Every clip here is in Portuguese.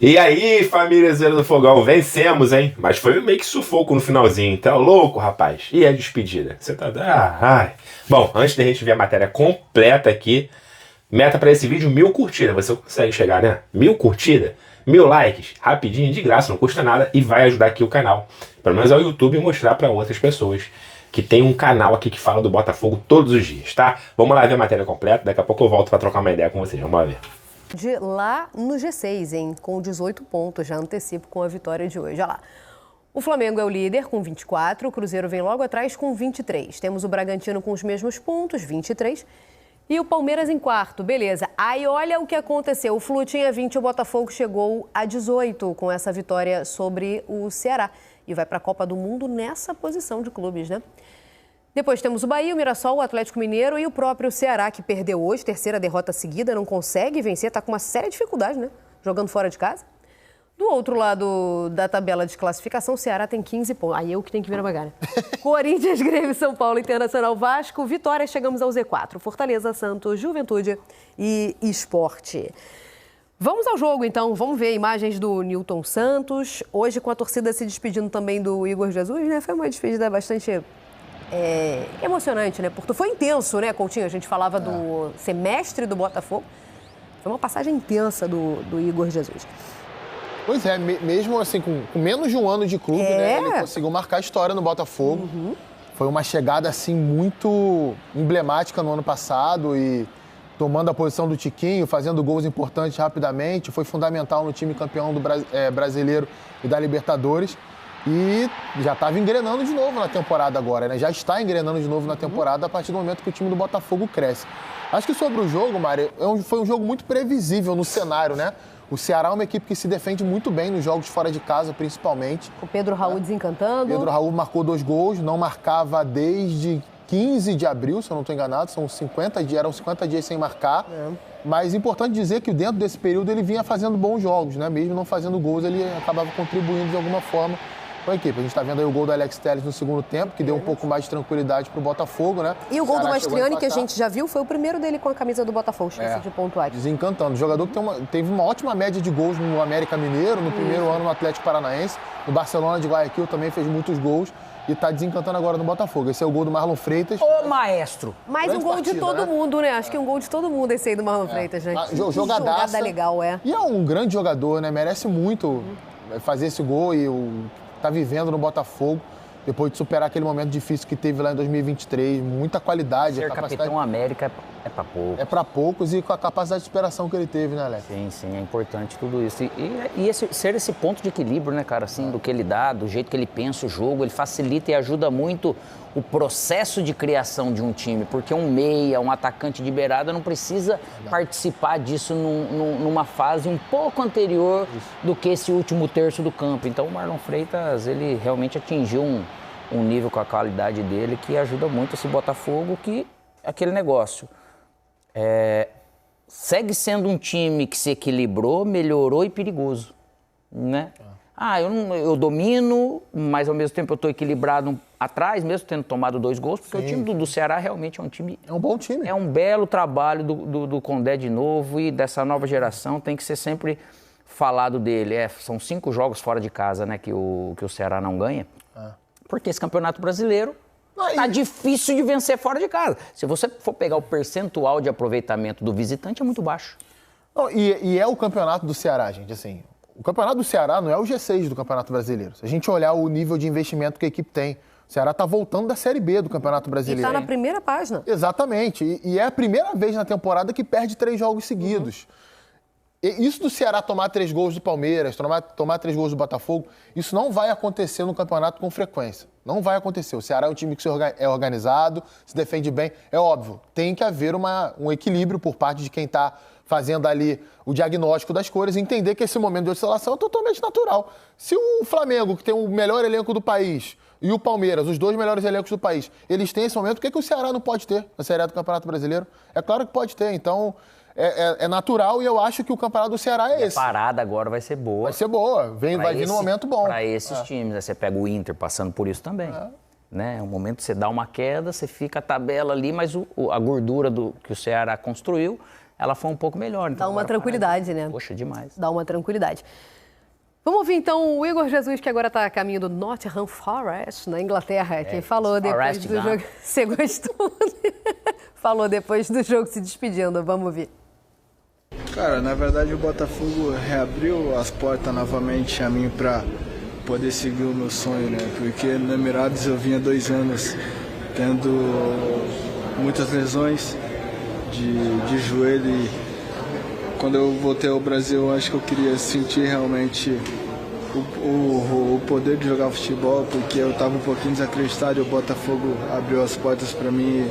E aí, família Zero do Fogão, vencemos, hein? Mas foi meio que sufoco no finalzinho. Tá louco, rapaz? E a despedida? Você tá... ai. Bom, antes da gente ver a matéria completa aqui, meta pra esse vídeo 1000 curtidas. Você consegue chegar, né? 1000 curtidas, 1000 likes, rapidinho, de graça, não custa nada e vai ajudar aqui o canal. Pelo menos ao YouTube mostrar pra outras pessoas que tem um canal aqui que fala do Botafogo todos os dias, tá? Vamos lá ver a matéria completa. Daqui a pouco eu volto pra trocar uma ideia com vocês. Vamos lá ver. De lá no G6, hein? Com 18 pontos, já antecipo com a vitória de hoje. Olha lá. O Flamengo é o líder com 24, o Cruzeiro vem logo atrás com 23. Temos o Bragantino com os mesmos pontos, 23. E o Palmeiras em quarto, beleza. Aí olha o que aconteceu. O Flu tinha 20, o Botafogo chegou a 18 com essa vitória sobre o Ceará. E vai para a Copa do Mundo nessa posição de clubes, né? Depois temos o Bahia, o Mirassol, o Atlético Mineiro e o próprio Ceará, que perdeu hoje, terceira derrota seguida, não consegue vencer, está com uma séria dificuldade, né? Jogando fora de casa. Do outro lado da tabela de classificação, o Ceará tem 15 pontos. Aí eu que tenho que vir abagar, né? Corinthians, Grêmio, São Paulo, Internacional, Vasco, Vitória, chegamos ao Z4. Fortaleza, Santos, Juventude e Sport. Vamos ao jogo, então. Vamos ver imagens do Nilton Santos. Hoje, com a torcida se despedindo também do Igor Jesus, né? Foi uma despedida bastante... emocionante, né? Porque foi intenso, né, Coutinho? A gente falava do semestre do Botafogo. Foi uma passagem intensa do Igor Jesus. Pois é, mesmo assim, com menos de um ano de clube, né? Ele conseguiu marcar a história no Botafogo. Uhum. Foi uma chegada, assim, muito emblemática no ano passado e tomando a posição do Tiquinho, fazendo gols importantes rapidamente. Foi fundamental no time campeão do brasileiro e da Libertadores. E já estava engrenando de novo na temporada agora, né? Já está engrenando de novo na temporada a partir do momento que o time do Botafogo cresce. Acho que sobre o jogo, Mário, foi um jogo muito previsível no cenário, né? O Ceará é uma equipe que se defende muito bem nos jogos fora de casa, principalmente. O Pedro Raul desencantando. Pedro Raul marcou 2 gols, não marcava desde 15 de abril, se eu não estou enganado. Eram 50 dias sem marcar. Mas é importante dizer que dentro desse período ele vinha fazendo bons jogos, né? Mesmo não fazendo gols, ele acabava contribuindo de alguma forma com a equipe. A gente está vendo aí o gol do Alex Telles no segundo tempo, que deu um pouco mais de tranquilidade para o Botafogo, né? E o gol do Mastriani, que a gente já viu, foi o primeiro dele com a camisa do Botafogo, esqueci de pontuar. Desencantando. O jogador que teve uma ótima média de gols no América Mineiro, no primeiro ano no Atlético Paranaense, no Barcelona de Guayaquil também fez muitos gols e está desencantando agora no Botafogo. Esse é o gol do Marlon Freitas. Ô, maestro! Mais um gol de todo mundo, né? Acho que um gol de todo mundo esse aí do Marlon Freitas, gente. Jogada legal, E é um grande jogador, né? Merece muito fazer esse gol e tá vivendo no Botafogo, depois de superar aquele momento difícil que teve lá em 2023, muita qualidade. Ser capitão América é para poucos. É para poucos e com a capacidade de superação que ele teve, né, Alex? Sim, é importante tudo isso. E ser esse ponto de equilíbrio, né, cara, assim, do que ele dá, do jeito que ele pensa o jogo, ele facilita e ajuda muito o processo de criação de um time, porque um meia, um atacante de beirada não precisa participar disso numa fase um pouco anterior do que esse último terço do campo. Então o Marlon Freitas, ele realmente atingiu um nível com a qualidade dele que ajuda muito esse Botafogo, que aquele negócio segue sendo um time que se equilibrou, melhorou e perigoso, né? Eu domino, mas ao mesmo tempo eu estou equilibrado atrás, mesmo tendo tomado 2 gols, porque o time do Ceará realmente é um time... É um bom time. É um belo trabalho do Condé de novo e dessa nova geração, tem que ser sempre falado dele. São 5 jogos fora de casa, né, que o Ceará não ganha, porque esse Campeonato Brasileiro tá difícil de vencer fora de casa. Se você for pegar o percentual de aproveitamento do visitante, é muito baixo. E é o Campeonato do Ceará, gente, assim... O Campeonato do Ceará não é o G6 do Campeonato Brasileiro. Se a gente olhar o nível de investimento que a equipe tem, o Ceará está voltando da Série B do Campeonato Brasileiro. E está na primeira página. Exatamente. E é a primeira vez na temporada que perde 3 jogos seguidos. E isso do Ceará tomar 3 gols do Palmeiras, tomar 3 gols do Botafogo, isso não vai acontecer no campeonato com frequência. Não vai acontecer. O Ceará é um time que é organizado, se defende bem. É óbvio, tem que haver um equilíbrio por parte de quem está fazendo ali o diagnóstico das cores, entender que esse momento de oscilação é totalmente natural. Se o Flamengo, que tem o melhor elenco do país, e o Palmeiras, os 2 melhores elencos do país, eles têm esse momento, o que o Ceará não pode ter na Série A do Campeonato Brasileiro? É claro que pode ter, então é natural e eu acho que o Campeonato do Ceará é esse. A parada agora vai ser boa. Vai ser boa, vai vir num momento bom. Para esses times, né? Você pega o Inter passando por isso também. Né? É um momento que você dá uma queda, você fica a tabela ali, mas a gordura que o Ceará construiu ela foi um pouco melhor. Então, Dá uma tranquilidade, né? Poxa, demais. Dá uma tranquilidade. Vamos ouvir então o Igor Jesus, que agora está a caminho do Nottingham Forest, na Inglaterra, que falou depois do jogo. Você gostou? Falou depois do jogo se despedindo. Vamos ouvir. Cara, na verdade o Botafogo reabriu as portas novamente a mim para poder seguir o meu sonho, né? Porque no Emirados eu vinha 2 anos tendo muitas lesões de joelho e quando eu voltei ao Brasil eu acho que eu queria sentir realmente o poder de jogar futebol, porque eu estava um pouquinho desacreditado e o Botafogo abriu as portas para mim.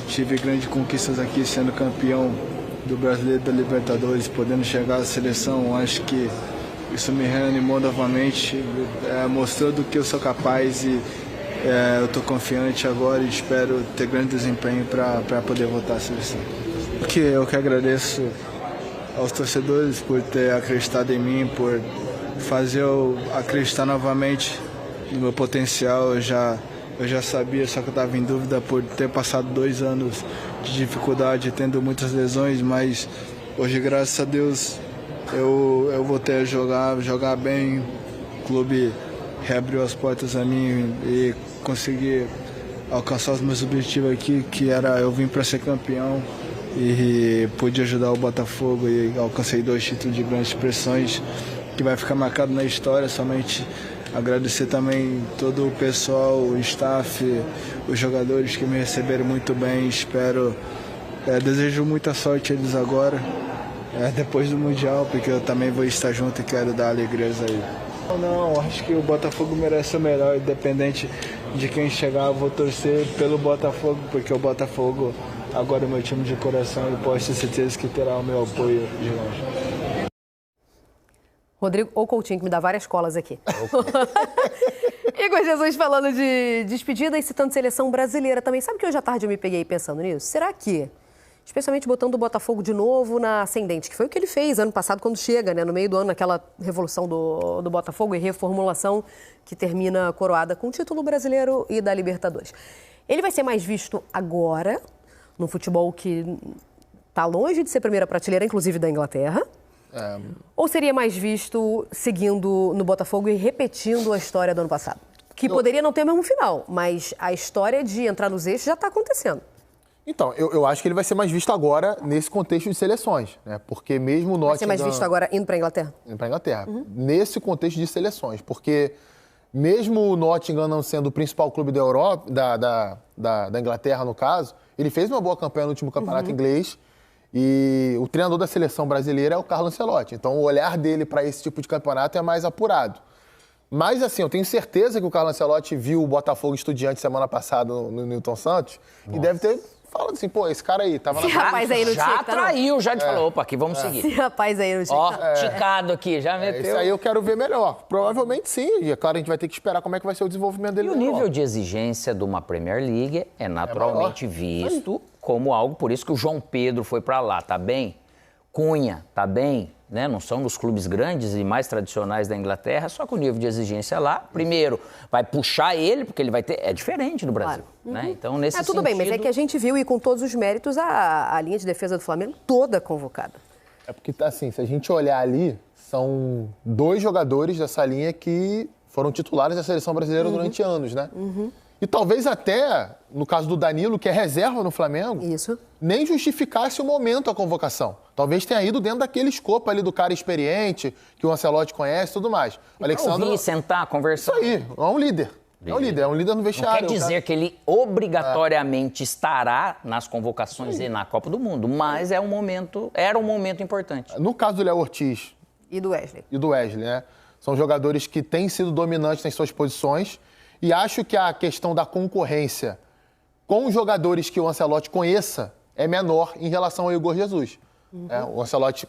Tive grandes conquistas aqui, sendo campeão do Brasileiro, da Libertadores, podendo chegar à seleção. Acho que isso me reanimou novamente, mostrou do que eu sou capaz e eu estou confiante agora e espero ter grande desempenho para poder voltar à seleção. Porque eu que agradeço aos torcedores por ter acreditado em mim, por fazer eu acreditar novamente no meu potencial. Eu já sabia, só que eu estava em dúvida por ter passado 2 anos de dificuldade, tendo muitas lesões, mas hoje, graças a Deus, eu voltei a jogar bem. O clube reabriu as portas a mim e consegui alcançar os meus objetivos aqui, que era eu vim para ser campeão e pude ajudar o Botafogo e alcancei 2 títulos de grandes expressões que vai ficar marcado na história. Somente agradecer também todo o pessoal, o staff, os jogadores que me receberam muito bem. Desejo muita sorte a eles agora, depois do Mundial, porque eu também vou estar junto e quero dar alegrias aí. Não, acho que o Botafogo merece o melhor, independente de quem chegar, eu vou torcer pelo Botafogo, porque o Botafogo agora é meu time de coração e posso ter certeza que terá o meu apoio de longe. Rodrigo ou Coutinho, que me dá várias colas aqui. Igor Jesus falando de despedida e citando seleção brasileira também. Sabe que hoje à tarde eu me peguei pensando nisso? Será que, especialmente botando o Botafogo de novo na ascendente, que foi o que ele fez ano passado quando chega, né, no meio do ano, aquela revolução do Botafogo e reformulação que termina coroada com o título brasileiro e da Libertadores. Ele vai ser mais visto agora, no futebol que está longe de ser primeira prateleira, inclusive da Inglaterra, ou seria mais visto seguindo no Botafogo e repetindo a história do ano passado? Que poderia não ter o mesmo final, mas a história de entrar nos eixos já está acontecendo. Então, eu acho que ele vai ser mais visto agora nesse contexto de seleções, né? Porque mesmo o Nottingham... Vai ser mais visto agora indo para a Inglaterra? Indo para a Inglaterra. Nesse contexto de seleções, porque mesmo o Nottingham não sendo o principal clube da Europa, da Inglaterra, no caso, ele fez uma boa campanha no último campeonato inglês. E o treinador da seleção brasileira é o Carlo Ancelotti. Então, o olhar dele para esse tipo de campeonato é mais apurado. Mas, assim, eu tenho certeza que o Carlo Ancelotti viu o Botafogo Estudiantes semana passada no Newton Santos. Nossa. E deve ter falado assim, pô, esse cara aí tava na... rapaz aí não já traiu, já te falou, opa, aqui vamos seguir. Esse rapaz aí não tinha. Ó, ticado aqui, já meteu. Esse aí eu quero ver melhor. Provavelmente sim. E é claro, a gente vai ter que esperar como é que vai ser o desenvolvimento dele. E o nível de exigência de uma Premier League é naturalmente visto como algo, por isso que o João Pedro foi para lá, tá bem? Cunha, tá bem? Né? Não são dos clubes grandes e mais tradicionais da Inglaterra, só que o nível de exigência lá, primeiro, vai puxar ele, porque ele vai ter... É diferente do Brasil, né? Então, nesse tudo bem, mas é que a gente viu, e com todos os méritos, a linha de defesa do Flamengo toda convocada. É porque, assim, se a gente olhar ali, são 2 jogadores dessa linha que foram titulares da seleção brasileira durante anos, né? E talvez até, no caso do Danilo, que é reserva no Flamengo, nem justificasse o momento a convocação. Talvez tenha ido dentro daquele escopo ali do cara experiente, que o Ancelotti conhece e tudo mais. O Alexandre... Ouvir, sentar, conversar. Isso aí, é um líder. É um líder no vestiário. Não quer dizer que ele obrigatoriamente estará nas convocações e na Copa do Mundo, mas era um momento importante. No caso do Léo Ortiz... E do Wesley, né? São jogadores que têm sido dominantes nas suas posições. E acho que a questão da concorrência com os jogadores que o Ancelotti conheça é menor em relação ao Igor Jesus. O Ancelotti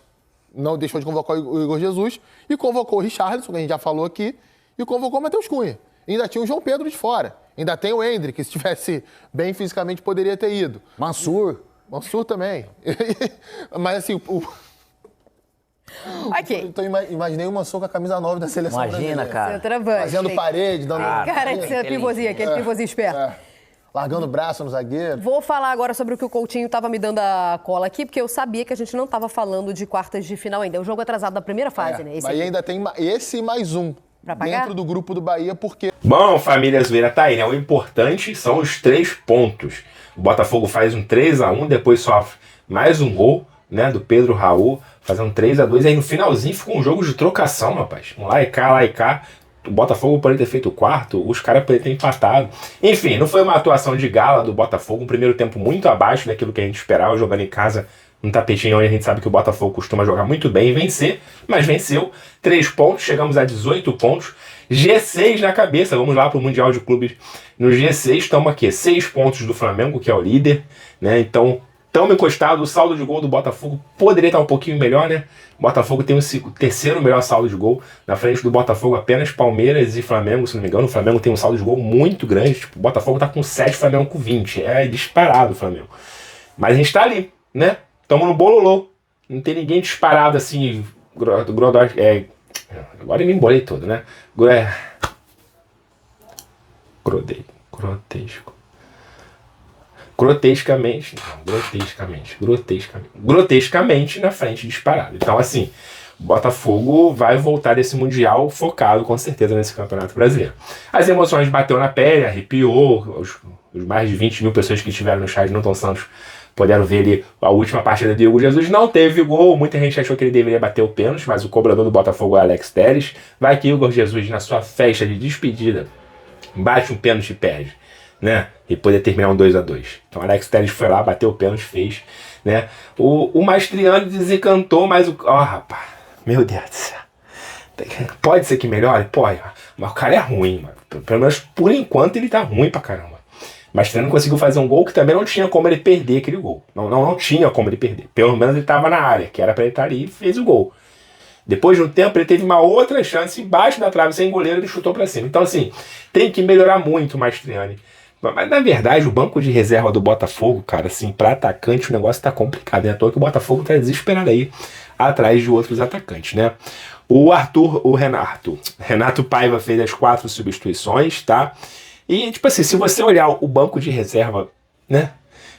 não deixou de convocar o Igor Jesus e convocou o Richarlison, que a gente já falou aqui, e convocou o Matheus Cunha. E ainda tinha o João Pedro de fora. Ainda tem o Endrick, que se estivesse bem fisicamente poderia ter ido. Mansur também. Mas assim, Então imaginei o Mansur com a camisa 9 da seleção brasileira. Imagina, cara. Centroavante. Fazendo parede, dando... Cara de ser pivôzinho, aquele pivôzinho esperto. largando o braço no zagueiro. Vou falar agora sobre o que o Coutinho estava me dando a cola aqui, porque eu sabia que a gente não estava falando de quartas de final ainda. É o jogo atrasado da primeira fase, né? Bahia ainda tem esse e mais um dentro do grupo do Bahia, porque... Bom, família Zoeira, tá aí, né? O importante são os 3 pontos. O Botafogo faz um 3-1, depois sofre mais um gol, né, do Pedro Raul, fazendo 3-2. Aí no finalzinho ficou um jogo de trocação, rapaz. Lá e cá. O Botafogo poderia ter feito o quarto, os caras poderiam ter empatado. Enfim, não foi uma atuação de gala do Botafogo, um primeiro tempo muito abaixo daquilo que a gente esperava, jogando em casa num tapetinho onde a gente sabe que o Botafogo costuma jogar muito bem e vencer, mas venceu. 3 pontos, chegamos a 18 pontos. G6 na cabeça, vamos lá para o Mundial de Clubes. No G6 estamos aqui, 6 pontos do Flamengo, que é o líder, né? Então, estamos encostados. O saldo de gol do Botafogo poderia estar um pouquinho melhor, né? O Botafogo tem o terceiro melhor saldo de gol. Na frente do Botafogo, apenas Palmeiras e Flamengo, se não me engano. O Flamengo tem um saldo de gol muito grande. Tipo, o Botafogo está com 7, o Flamengo com 20. É disparado o Flamengo. Mas a gente está ali, né? Estamos no bololô. Não tem ninguém disparado assim. Agora eu me embolei todo, né? Grotescamente na frente disparado. Então, assim, o Botafogo vai voltar desse Mundial focado, com certeza, nesse Campeonato Brasileiro. As emoções bateu na pele, arrepiou. Os mais de 20 mil pessoas que estiveram no estádio Newton Santos puderam ver ali a última partida do Hugo Jesus. Não teve gol, muita gente achou que ele deveria bater o pênalti, mas o cobrador do Botafogo é Alex Telles. Vai que Hugo Jesus, na sua festa de despedida, bate um pênalti e perde, né? E poder terminar um 2-2. Então Alex Telles foi lá, bateu o pênalti, fez, né? O Mastriani desencantou, mas rapaz, meu Deus do céu. Pode ser que melhore? Pode. Mas o cara é ruim, mano. Pelo menos por enquanto ele tá ruim pra caramba. Mas não conseguiu fazer um gol que também não tinha como ele perder aquele gol. Não tinha como ele perder. Pelo menos ele estava na área, que era para ele estar ali e fez o gol. Depois de um tempo ele teve uma outra chance embaixo da trave, sem goleiro, ele chutou para cima. Então assim, tem que melhorar muito o Mastriani. Mas na verdade o banco de reserva do Botafogo, cara, assim, para atacante o negócio tá complicado. É à toa que o Botafogo tá desesperado aí atrás de outros atacantes, né? Renato Paiva fez as 4 substituições, tá? E, tipo assim, se você olhar o banco de reserva, né?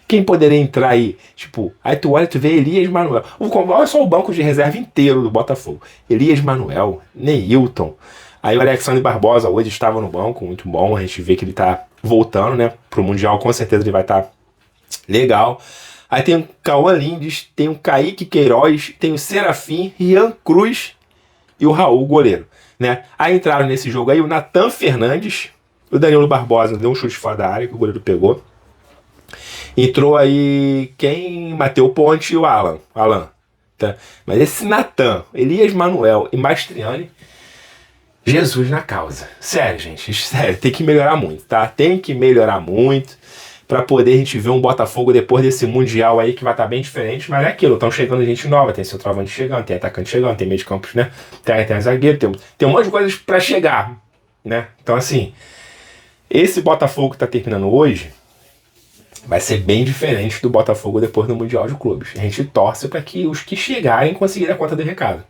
Quem poderia entrar aí? Tipo, aí tu olha e tu vê Elias Manuel. Olha só o banco de reserva inteiro do Botafogo. Elias Manuel, Neilton. Aí o Alexandre Barbosa hoje estava no banco, muito bom. A gente vê que ele tá voltando, né? Pro Mundial, com certeza ele vai estar legal. Aí tem o Cauã Lindes, tem o Kaique Queiroz, tem o Serafim, Rian Cruz e o Raul, goleiro, né? Aí entraram nesse jogo aí o Natan Fernandes. O Danilo Barbosa deu um chute fora da área que o goleiro pegou. Entrou aí quem? Mateu Ponte e o Alan. Tá? Mas esse Natan, Elias Manuel e Mastriani, Jesus na causa. Sério, gente. Sério, tem que melhorar muito, tá? Tem que melhorar muito para poder a gente ver um Botafogo depois desse Mundial aí que vai estar bem diferente. Mas é aquilo, estão chegando gente nova. Tem centroavante chegando, tem atacante chegando, tem meio de campos, né? Tem zagueiro, tem um monte de coisas para chegar, né? Então, assim... Esse Botafogo que está terminando hoje vai ser bem diferente do Botafogo depois do Mundial de Clubes. A gente torce para que os que chegarem conseguirem a conta do recado.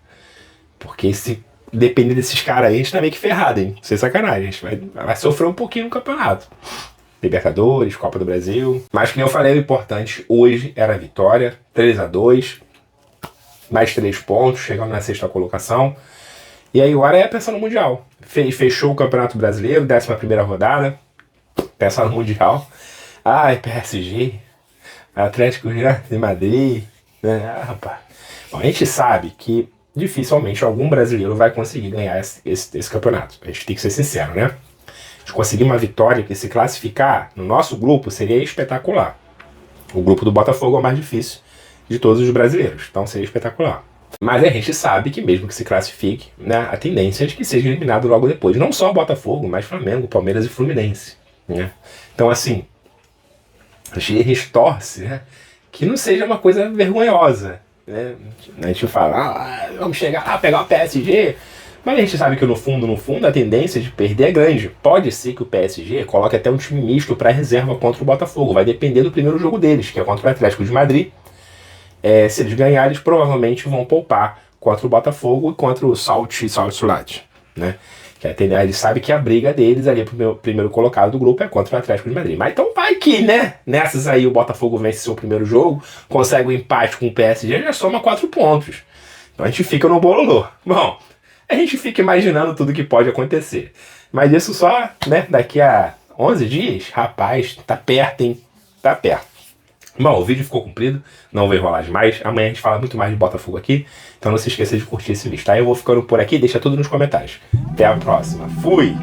Porque se depender desses caras aí, a gente tá meio que ferrado, hein? Sem sacanagem. A gente vai sofrer um pouquinho no campeonato. Libertadores, Copa do Brasil. Mas, que nem eu falei, o importante hoje era a vitória. 3-2. Mais 3 pontos, chegando na 6ª colocação. E aí agora é pensar no Mundial. Fechou o Campeonato Brasileiro, 11ª rodada. Pensar no Mundial. PSG. Atlético de Madrid. Né? Rapaz. Bom, a gente sabe que dificilmente algum brasileiro vai conseguir ganhar esse campeonato. A gente tem que ser sincero, né? A gente conseguir uma vitória que se classificar no nosso grupo seria espetacular. O grupo do Botafogo é o mais difícil de todos os brasileiros. Então seria espetacular. Mas a gente sabe que mesmo que se classifique, né, a tendência é de que seja eliminado logo depois. Não só o Botafogo, mas Flamengo, Palmeiras e Fluminense. Né? Então, assim, a gente torce, né, que não seja uma coisa vergonhosa. Né? A gente fala, vamos chegar lá, pegar o PSG. Mas a gente sabe que no fundo, a tendência de perder é grande. Pode ser que o PSG coloque até um time misto para reserva contra o Botafogo. Vai depender do primeiro jogo deles, que é contra o Atlético de Madrid. Se eles ganharem, eles provavelmente vão poupar contra o Botafogo e contra o Salt Soulage, né? Eles sabem que a briga deles ali pro primeiro colocado do grupo é contra o Atlético de Madrid. Mas então vai que, né? Nessas aí o Botafogo vence seu primeiro jogo, consegue um empate com o PSG, já soma 4 pontos. Então a gente fica no bololô. Bom, a gente fica imaginando tudo que pode acontecer. Mas isso só, né, daqui a 11 dias? Rapaz, tá perto, hein? Tá perto. Bom, o vídeo ficou comprido, não vou enrolar demais. Amanhã a gente fala muito mais de Botafogo aqui, então não se esqueça de curtir esse vídeo, tá? Eu vou ficando por aqui, deixa tudo nos comentários. Até a próxima. Fui!